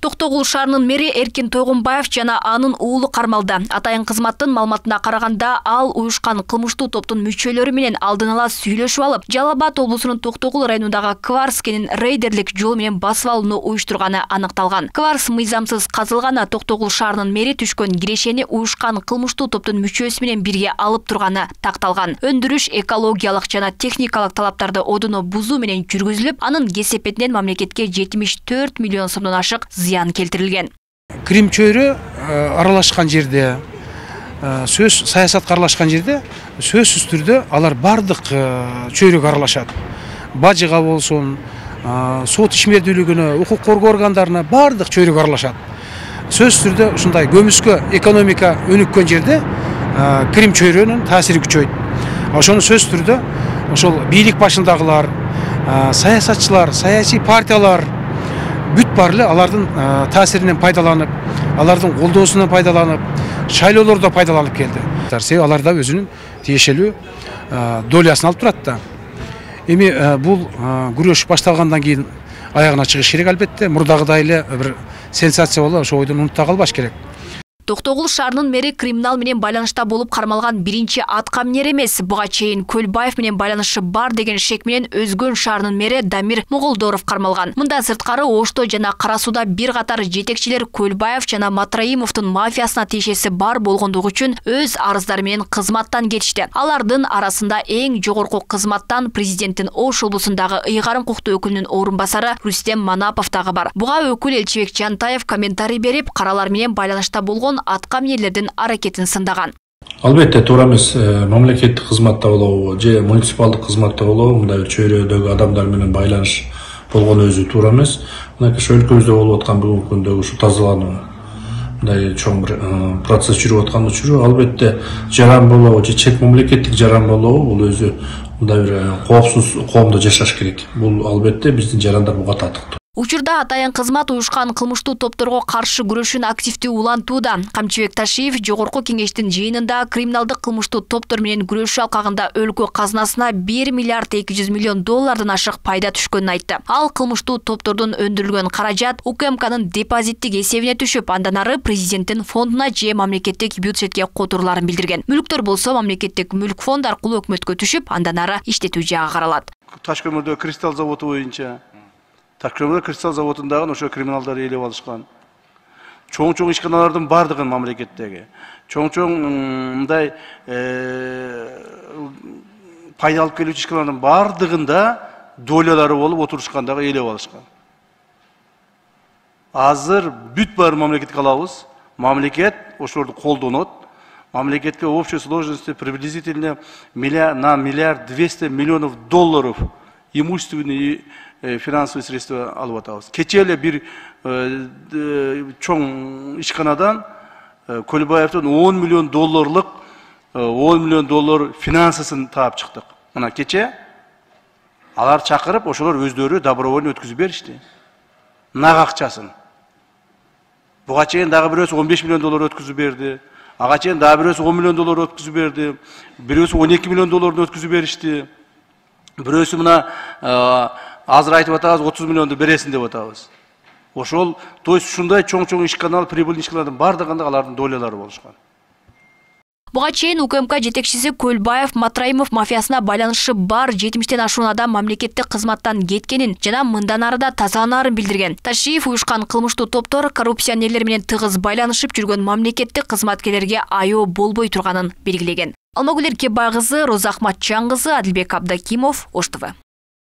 Токтогул шаарынын мэри Эркин Тойгонбаев жана анын уулу кармалды. Атайын кызматтын маалыматына караганда, ал уюшкан кылмыштуу топтун мүчөлөрү менен алдын ала сүйлөшүп алып, Жалал Абад облусунун Токтогул районундагы Кварс кенин рейдерлик жол менен басып алууну уюштурганы аныкталган. Кварс мыйзамсыз казылганы Токтогул шаарынын мэри түшкөн кирешени уюшкан кылмыштуу топтун мүчөсү менен бирге алып турганы такталган. Өндүрүш экологиялык жана техникалык талаптарды одуно бузуу менен жүргүзүлүп, анын кесепетинен мамлекетке 74 миллион сомдон ашык зыян келтирилген. Крим чөйрө аралашкан жерде, сөз саясатка аралашкан жерде сөзсүз түрдө алар бардык чөйрөгө аралашат. Бажыга болсун, сот ишмердүүлүгүнө, укук коргоо органдарына бардык чөйрөгө аралашат. Сөзсүз түрдө ушундай көмүскө экономика өнүккөн жерде Крим чөйрөнүн таасири күчөйт. Ошону сөзсүз түрдө ошол бийлик башындагылар, саясатчылар, саясий партиялар бүт барлы алардын таасиринен пайдаланып, алардын колдоосунан пайдаланып, шайлоолордо пайдаланып келди. Себеби аларда өзүнүн тиешелүү долясын алып турат да. Эми бул күрөш башталгандан кийин аягына чыгыш керек албетте. Мурдагыдай эле бир сенсация болуп, ошо ойдон унутта калбаш керек. Токтогул шаарынын мэри криминал менен байланышта болуп кармалган биринчи аткаминер эмес. Буга чейин Көлбаев менен байланышы бар деген шек менен Өзгөн шаарынын мэри Дамир Моголдоров кармалган. Мында сырткары Ошто жана Кара Сууда бир катар жетекчилер Көлбаев жана Матраимовдун мафиясына тиешеси бар болгондугу үчүн өз арыздары менен кызматтан кетишти. Алардын арасында эң жогорку кызматтан президенттин Ош облусундагы ыйгарым укуктуу өкүлүнүн орун басары Рустем Манапов дагы бар. Буга өкүл Элчибек Жантаев комментарий берип, каралар менен байланышта болгон аткаминерлердин аракетин сындаган. Албетте туура эмес, мамлекеттик кызматта болобу же муниципалдык кызматта болобу мындай чөйрөдөгү адамдар менен байланыш болгону өзү туура эмес. Мына ошо өлкөбүздө болуп аткан бүгүнкү күндөгү ушу тазалануу мындай чоң бир процесс жүрүп аткан учуру албетте жаран болобу же чет мамлекеттик жаран болобу бул өзү мындай бир коопсуз коомдо жашаш керек. Бул албетте биздин жарандар буга татыктуу. Учурда атайын кызмат уюшкан кылмыштуу топторго каршы күрөшүн активдүү улантууда. Камчыбек Ташиев жогорку кеңештин жыйынында криминалдык кылмыштуу топтор менен күрөшүү алкагында өлкө казынасына 1 миллиард 200 миллион доллардан ашык пайда түшкөнүн айтты. Ал кылмыштуу топтордун өндүрүлгөн каражат УКМКнын депозиттик эсебине түшүп, андан ары президенттин фондуна же мамлекеттик бюджетке которуларын билдирген. Мүлктөр болсо мамлекеттик мүлк фонд аркылуу өкмөткө түшүп, андан ары иштетүү жагы каралат. Таш көмүрдө кристалл заводу боюнча Ташкөмүр кристалл заводундагы ошо криминалдар ээлеп алышкан. Чоң-чоң ишканалардын бардыгын мамлекеттеги. Чоң-чоң мындай пайда алып келүүчү ишканалардын бардыгында долялары болуп отурушкандагы ээлеп алышкан. Азыр бүт баарын мамлекетке алабыз. Мамлекет ошолорду колдонот. Мамлекетке в общей сложности приблизительно на миллиард 200 миллионов долларов имущественные финансовые средства алып атабыз. Кече эле бир чоң ишканадан Көлбаевдин 10 миллион долларлык 10 миллион доллар финансысын таап чыктык. Мына кече алар чакырып, ошолор өздөрү добровольно өткүзүп беришти. Нак акчасын. Буга чейин дагы бирөөсү 15 миллион доллар өткүзүп берди. Ага чейин дагы бирөөсү 10 миллион доллар өткүзүп берди. Бирөөсү 12 миллион долларды өткүзүп беришти. Бирөөсү мына азыр айтып атабыз 30 миллионду бересин деп атабыз. Ошол, то есть ушундай чоң-чоң ишканал, прибыльный ишканалардын бардыгында алардын долялары болушкан. Буга чейин УКМК жетекчиси Көлбаев Матраимов мафиясына байланышы бар 70тен ашуун адам мамлекеттик кызматтан кеткенин жана мындан ары да тазаланаарын билдирген. Ташиев уюшкан кылмыштуу топтор коррупционерлер менен тыгыз байланышып жүргөн мамлекеттик кызматкерлерге айоо болбой турганын белгилеген. Алмагүл Эркебай кызы, Роза Ахматжан кызы, Адилбек Абдакимов, Ош ТВ.